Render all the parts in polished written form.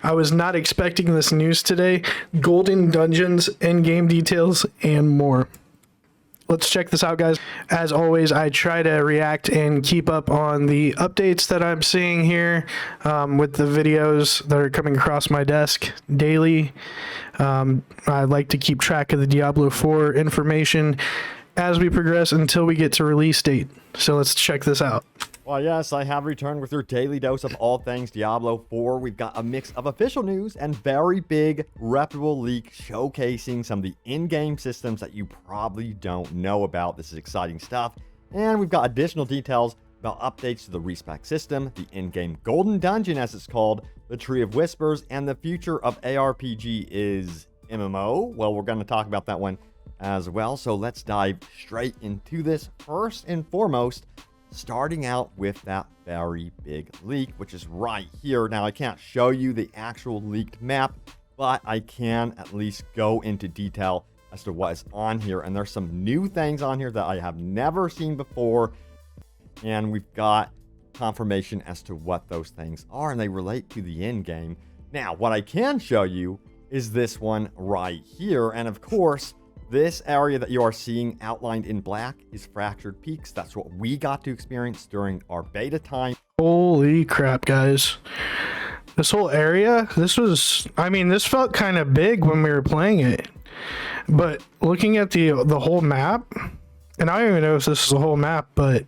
I was not expecting this news today. Golden dungeons, in-game details, and more. Let's check this out, guys. As always, I try to react and keep up on the updates that I'm seeing here with the videos that are coming across my desk daily. I like to keep track of the Diablo 4 information as we progress until we get to release date. So let's check this out. Well, yes, I have returned with your daily dose of all things Diablo 4. We've got a mix of official news and very big, reputable leak showcasing some of the in-game systems that you probably don't know about. This is exciting stuff. And we've got additional details about updates to the respec system, the in-game Golden Dungeon as it's called, the Tree of Whispers, and the future of ARPG is MMO. Well, we're going to talk about that one as well. So let's dive straight into this. First and foremost, starting out with that very big leak, which is right here. Now, I can't show you the actual leaked map, but I can at least go into detail as to what is on here. And there's some new things on here that I have never seen before. And we've got confirmation as to what those things are, and they relate to the end game. Now, what I can show you is this one right here. And of course, this area that you are seeing outlined in black is Fractured Peaks. That's what we got to experience during our beta time. Holy crap, guys. This whole area, this felt kind of big when we were playing it. But looking at the whole map, and I don't even know if this is the whole map, but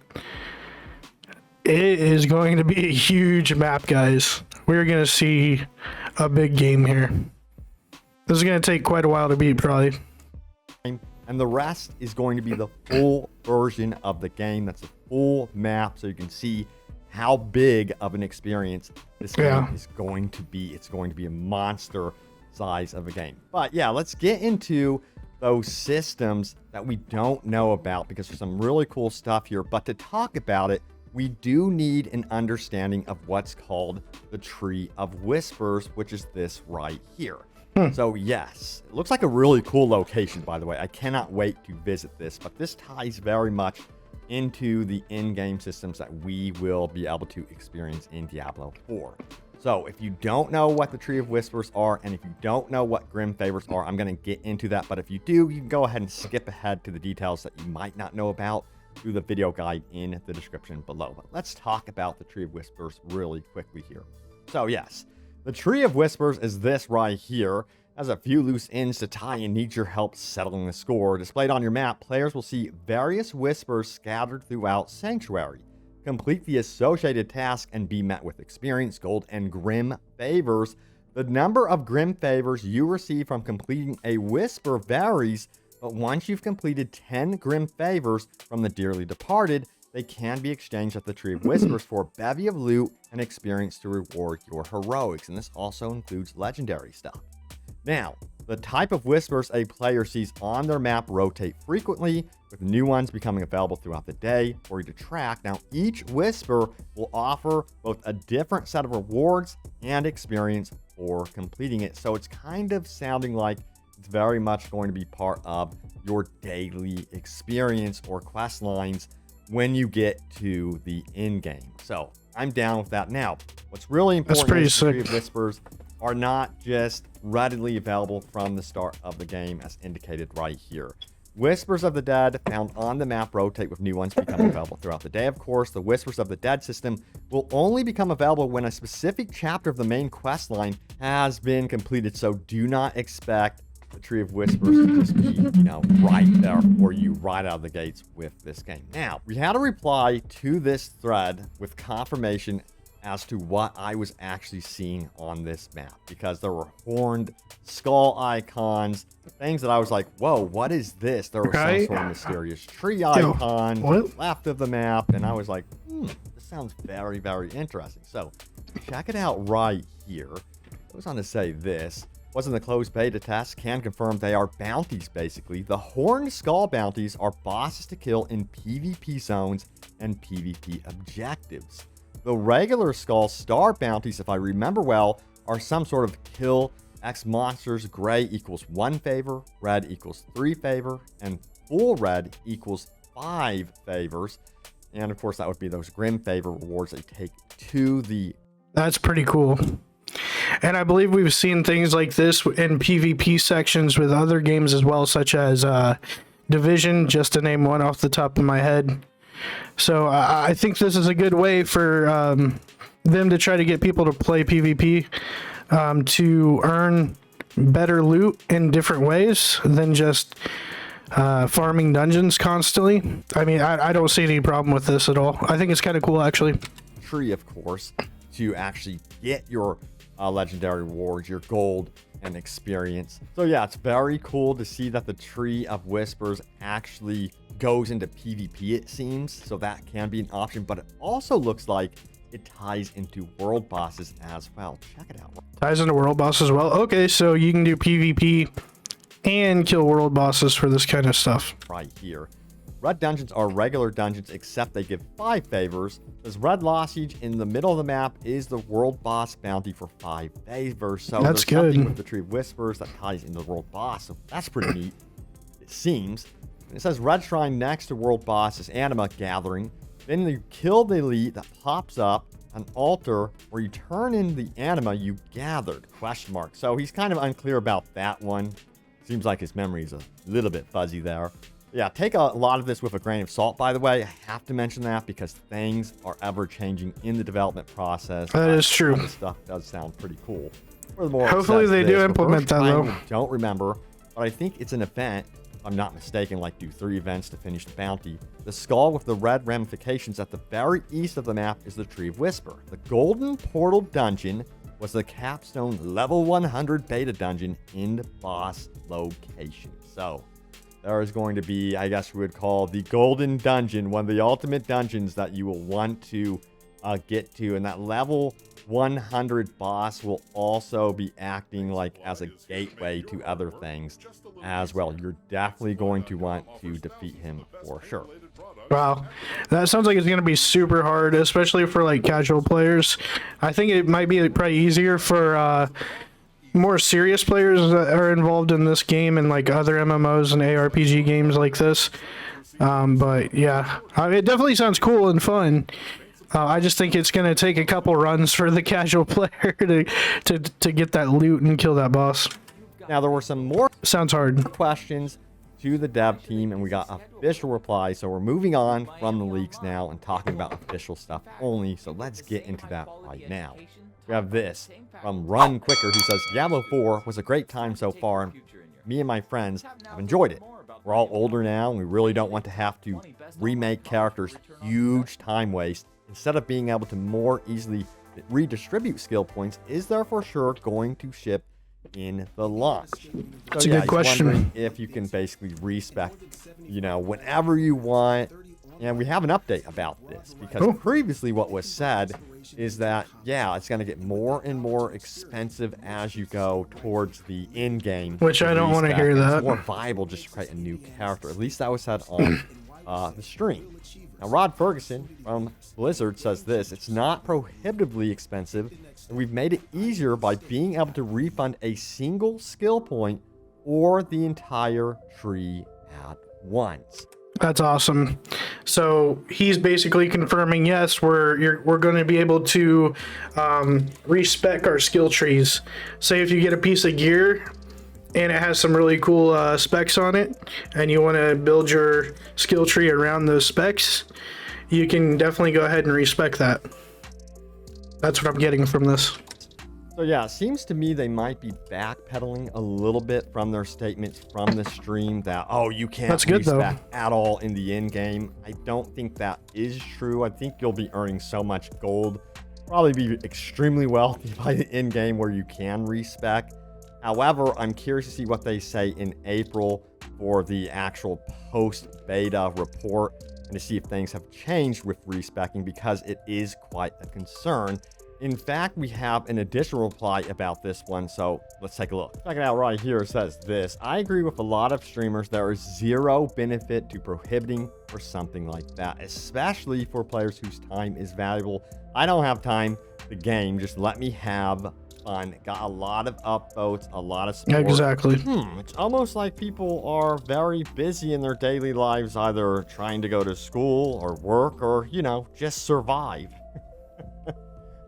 it is going to be a huge map, guys. We're going to see a big game here. This is going to take quite a while to beat, probably. And the rest is going to be the full version of the game. That's a full map, so you can see how big of an experience this game is going to be. It's going to be a monster size of a game. But yeah, let's get into those systems that we don't know about, because there's some really cool stuff here. But to talk about it, we do need an understanding of what's called the Tree of Whispers, which is this right here. So yes, it looks like a really cool location, by the way. I cannot wait to visit this, but this ties very much into the in-game systems that we will be able to experience in Diablo 4. So if you don't know what the Tree of Whispers are, and if you don't know what Grim Favors are, I'm going to get into that. But if you do, you can go ahead and skip ahead to the details that you might not know about through the video guide in the description below. But let's talk about the Tree of Whispers really quickly here. So yes, the Tree of Whispers is this right here. Has a few loose ends to tie and needs your help settling the score. Displayed on your map, players will see various whispers scattered throughout Sanctuary. Complete the associated task and be met with experience, gold, and Grim Favors. The number of Grim Favors you receive from completing a whisper varies, but once you've completed 10 Grim Favors from the dearly departed, they can be exchanged at the Tree of Whispers for a bevy of loot and experience to reward your heroics. And this also includes legendary stuff. Now, the type of whispers a player sees on their map rotate frequently, with new ones becoming available throughout the day for you to track. Now, each whisper will offer both a different set of rewards and experience for completing it. So it's kind of sounding like it's very much going to be part of your daily experience or quest lines when you get to the end game. So I'm down with that. Now, what's really important is the Tree of Whispers are not just readily available from the start of the game as indicated right here. Whispers of the Dead found on the map rotate with new ones becoming available throughout the day. Of course, the Whispers of the Dead system will only become available when a specific chapter of the main quest line has been completed. So do not expect the Tree of Whispers to just be, right there for you right out of the gates with this game. Now, we had a reply to this thread with confirmation as to what I was actually seeing on this map, because there were horned skull icons, things that I was like, whoa, what is this? There was some sort of mysterious tree icon to the left of the map, and I was like, this sounds very, very interesting. So check it out right here. It goes on to say this. Wasn't the closed beta test, can confirm they are bounties, basically. The Horned Skull bounties are bosses to kill in PvP zones and PvP objectives. The regular Skull Star bounties, if I remember well, are some sort of kill X monsters. Gray equals 1 favor, red equals 3 favor, and full red equals 5 favors. And of course, that would be those Grim Favor rewards they take to the... That's pretty cool. And I believe we've seen things like this in PvP sections with other games as well, such as Division, just to name one off the top of my head. So I think this is a good way for them to try to get people to play PvP, to earn better loot in different ways than just farming dungeons constantly. I mean, I don't see any problem with this at all. I think it's kind of cool, actually. Tree, of course, to actually get your legendary rewards, your gold and experience. So yeah, it's very cool to see that the Tree of Whispers actually goes into PvP, it seems. So that can be an option, but it also looks like it ties into world bosses as well. Check it out. Ties into world boss as well. Okay, so you can do PvP and kill world bosses for this kind of stuff. Right here. Red dungeons are regular dungeons, except they give 5 favors. This red lozenge in the middle of the map is the world boss bounty for 5 favors. So that's there's something good. with the Tree of Whispers that ties into the world boss. So that's pretty neat, it seems. And it says red shrine next to world boss is anima gathering. Then you kill the elite that pops up an altar where you turn in the anima you gathered, ? So he's kind of unclear about that one. Seems like his memory is a little bit fuzzy there. Yeah, take a lot of this with a grain of salt, by the way. I have to mention that because things are ever changing in the development process. That is true. This stuff does sound pretty cool. Furthermore, Hopefully they do implement that, though. I don't remember, but I think it's an event, if I'm not mistaken, like do 3 events to finish the bounty. The skull with the red ramifications at the very east of the map is the Tree of Whisper. The Golden Portal Dungeon was the capstone level 100 beta dungeon in the boss location. So there is going to be, I guess we would call the Golden Dungeon, one of the ultimate dungeons that you will want to get to. And that level 100 boss will also be acting like as a gateway to other things as well. You're definitely going to want to defeat him for sure. Wow, that sounds like it's going to be super hard, especially for like casual players. I think it might be probably easier for more serious players that are involved in this game and like other MMOs and ARPG games like this. But yeah, it definitely sounds cool and fun. I just think it's going to take a couple runs for the casual player to get that loot and kill that boss. Now, there were some more Sounds hard. questions to the dev team, and we got official replies. So we're moving on from the leaks now and talking about official stuff only. So let's get into that right now. We have this from Run Quicker, who says, Diablo 4 was a great time so far. Me and my friends have enjoyed it. We're all older now, and we really don't want to have to remake characters. Huge time waste. Instead of being able to more easily redistribute skill points, is there for sure going to ship in the launch? That's a good question. Wondering if you can basically respec, whenever you want. And we have an update about this because previously what was said is that, yeah, it's going to get more and more expensive as you go towards the end game. Which I don't want to hear that. It's more viable just to create a new character. At least that was said on the stream. Now, Rod Ferguson from Blizzard says this: it's not prohibitively expensive, and we've made it easier by being able to refund a single skill point or the entire tree at once. That's awesome. So he's basically confirming, yes, we're going to be able to respec our skill trees. Say if you get a piece of gear and it has some really cool specs on it, and you want to build your skill tree around those specs, you can definitely go ahead and respec that. That's what I'm getting from this. So yeah, it seems to me they might be backpedaling a little bit from their statements from the stream that, oh, you can't respec at all in the end game. I don't think that is true. I think you'll be earning so much gold, probably be extremely wealthy by the end game where you can respec. However, I'm curious to see what they say in April for the actual post-beta report and to see if things have changed with respecing, because it is quite a concern. In fact, we have an additional reply about this one, so let's take a look. Check it out right here. It says this: I agree with a lot of streamers. There is zero benefit to prohibiting or something like that, especially for players whose time is valuable. I don't have time to game. Just let me have fun. Got a lot of upvotes, a lot of support. Exactly. It's almost like people are very busy in their daily lives, either trying to go to school or work or, just survive.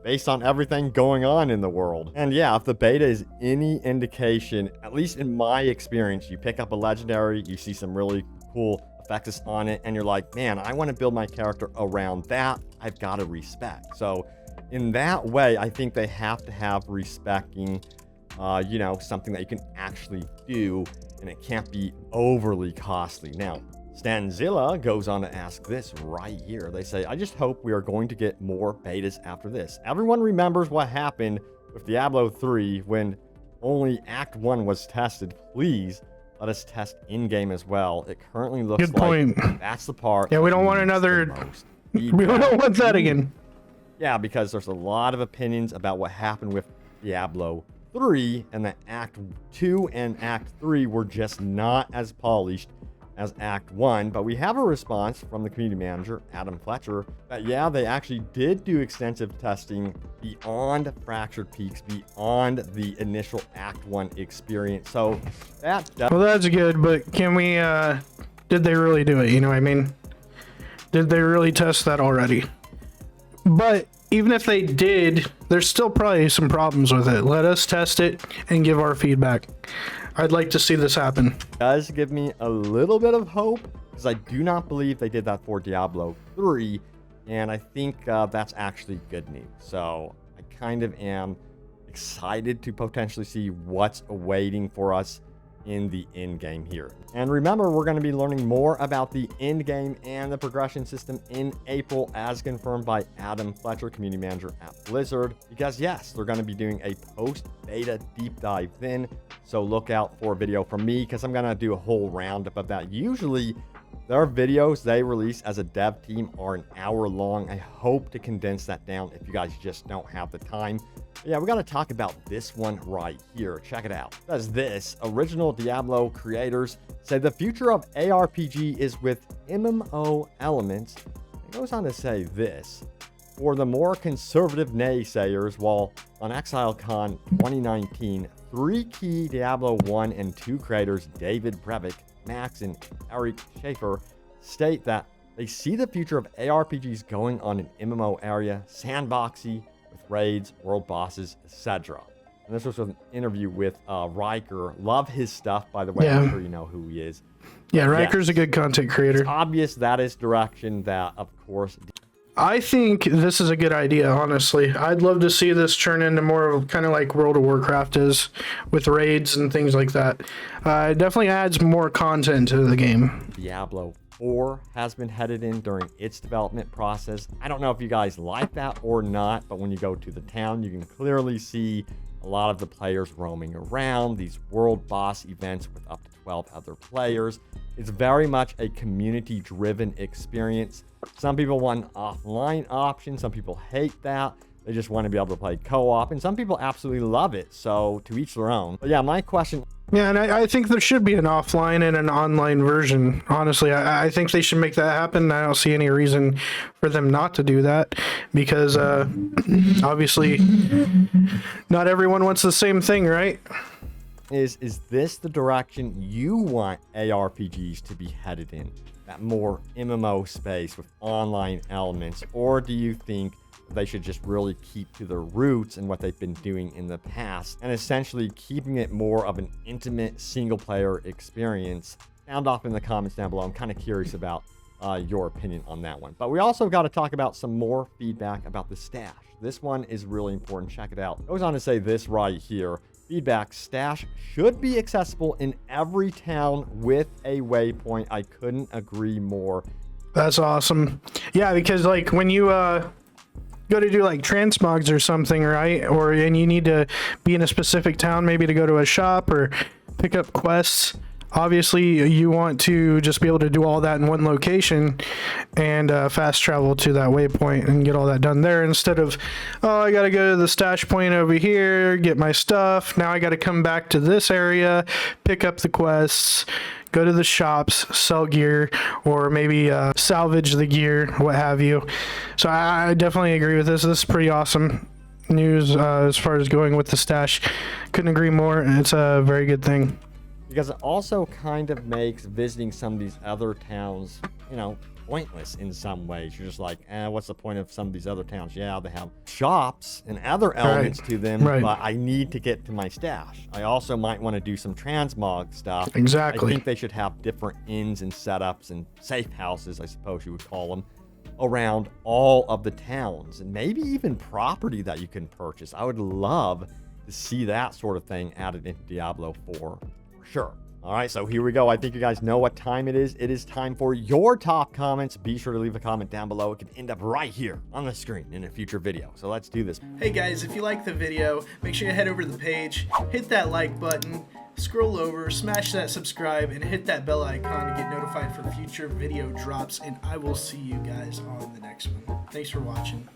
based on everything going on in the world. And yeah, if the beta is any indication, at least in my experience, you pick up a legendary, you see some really cool effects on it, and you're like, man, I want to build my character around that. I've got to respect. So in that way, I think they have to have respecting, you know, something that you can actually do, and it can't be overly costly. Now, Stanzilla goes on to ask this right here. They say, I just hope we are going to get more betas after this. Everyone remembers what happened with Diablo 3 when only Act 1 was tested. Please let us test in-game as well. It currently looks Good point. like that's the part. Yeah, we don't want another. We don't want that again. Yeah, because there's a lot of opinions about what happened with Diablo 3, and that Act 2 and Act 3 were just not as polished as Act 1, but we have a response from the community manager, Adam Fletcher, that yeah, they actually did do extensive testing beyond Fractured Peaks, beyond the initial Act 1 experience. So that... Well, that's good, but can we, did they really do it? You know what I mean? Did they really test that already? But even if they did, there's still probably some problems with it. Let us test it and give our feedback. I'd like to see this happen. Does give me a little bit of hope, because I do not believe they did that for Diablo 3, and I think that's actually good news. So I kind of am excited to potentially see what's awaiting for us in the end game here. And remember, we're going to be learning more about the end game and the progression system in April, as confirmed by Adam Fletcher, community manager at Blizzard, because yes, they're going to be doing a post beta deep dive then. So look out for a video from me, because I'm going to do a whole roundup of that. Usually their videos they release as a dev team are an hour long. I hope to condense that down if you guys just don't have the time. But yeah, we got to talk about this one right here. Check it out. It says this: original Diablo creators say the future of ARPG is with MMO elements. It goes on to say this: for the more conservative naysayers, while on ExileCon 2019, 3 key Diablo 1 and 2 creators, David Brevik, Max, and Eric Schaefer, state that they see the future of ARPGs going on an MMO area, sandboxy, with raids, world bosses, etc. And this was an interview with Riker. Love his stuff, by the way. Yeah. I'm sure you know who he is. Yeah, Riker's a good content creator. It's obvious that is direction that, of course... I think this is a good idea, honestly. I'd love to see this turn into more of kind of like World of Warcraft is, with raids and things like that. It definitely adds more content to the game. Diablo 4 has been headed in during its development process. I don't know if you guys like that or not, but when you go to the town, you can clearly see a lot of the players roaming around, these world boss events with up to 12 other players. It's very much a community-driven experience. Some people want an offline option. Some people hate that. They just want to be able to play co-op. And some people absolutely love it. So to each their own. But yeah, my question... Yeah, and I think there should be an offline and an online version. Honestly, I think they should make that happen. I don't see any reason for them not to do that, because obviously not everyone wants the same thing, right? Is this the direction you want ARPGs to be headed in? That more MMO space with online elements? Or do you think they should just really keep to their roots and what they've been doing in the past, and essentially keeping it more of an intimate single-player experience? Sound off in the comments down below. I'm kind of curious about your opinion on that one. But we also got to talk about some more feedback about the stash. This one is really important. Check it out. It goes on to say this right here: feedback, stash should be accessible in every town with a waypoint. I couldn't agree more. That's awesome. Yeah, because like when you go to do like transmogs or something, right? And you need to be in a specific town, maybe to go to a shop or pick up quests. Obviously, you want to just be able to do all that in one location and fast travel to that waypoint and get all that done there, instead of, oh, I got to go to the stash point over here, get my stuff. Now I got to come back to this area, pick up the quests, go to the shops, sell gear, or maybe salvage the gear, what have you. So I definitely agree with this. This is pretty awesome news as far as going with the stash. Couldn't agree more. It's a very good thing. Because it also kind of makes visiting some of these other towns, you know, pointless in some ways. You're just like, what's the point of some of these other towns? Yeah, they have shops and other elements to them, but I need to get to my stash. I also might want to do some transmog stuff. Exactly. I think they should have different inns and setups and safe houses, I suppose you would call them, around all of the towns, and maybe even property that you can purchase. I would love to see that sort of thing added into Diablo 4 for sure. All right, so here we go. I think you guys know what time it is. It is time for your top comments. Be sure to leave a comment down below. It can end up right here on the screen in a future video. So let's do this. Hey guys, if you like the video, make sure you head over to the page, hit that like button, scroll over, smash that subscribe, and hit that bell icon to get notified for future video drops. And I will see you guys on the next one. Thanks for watching.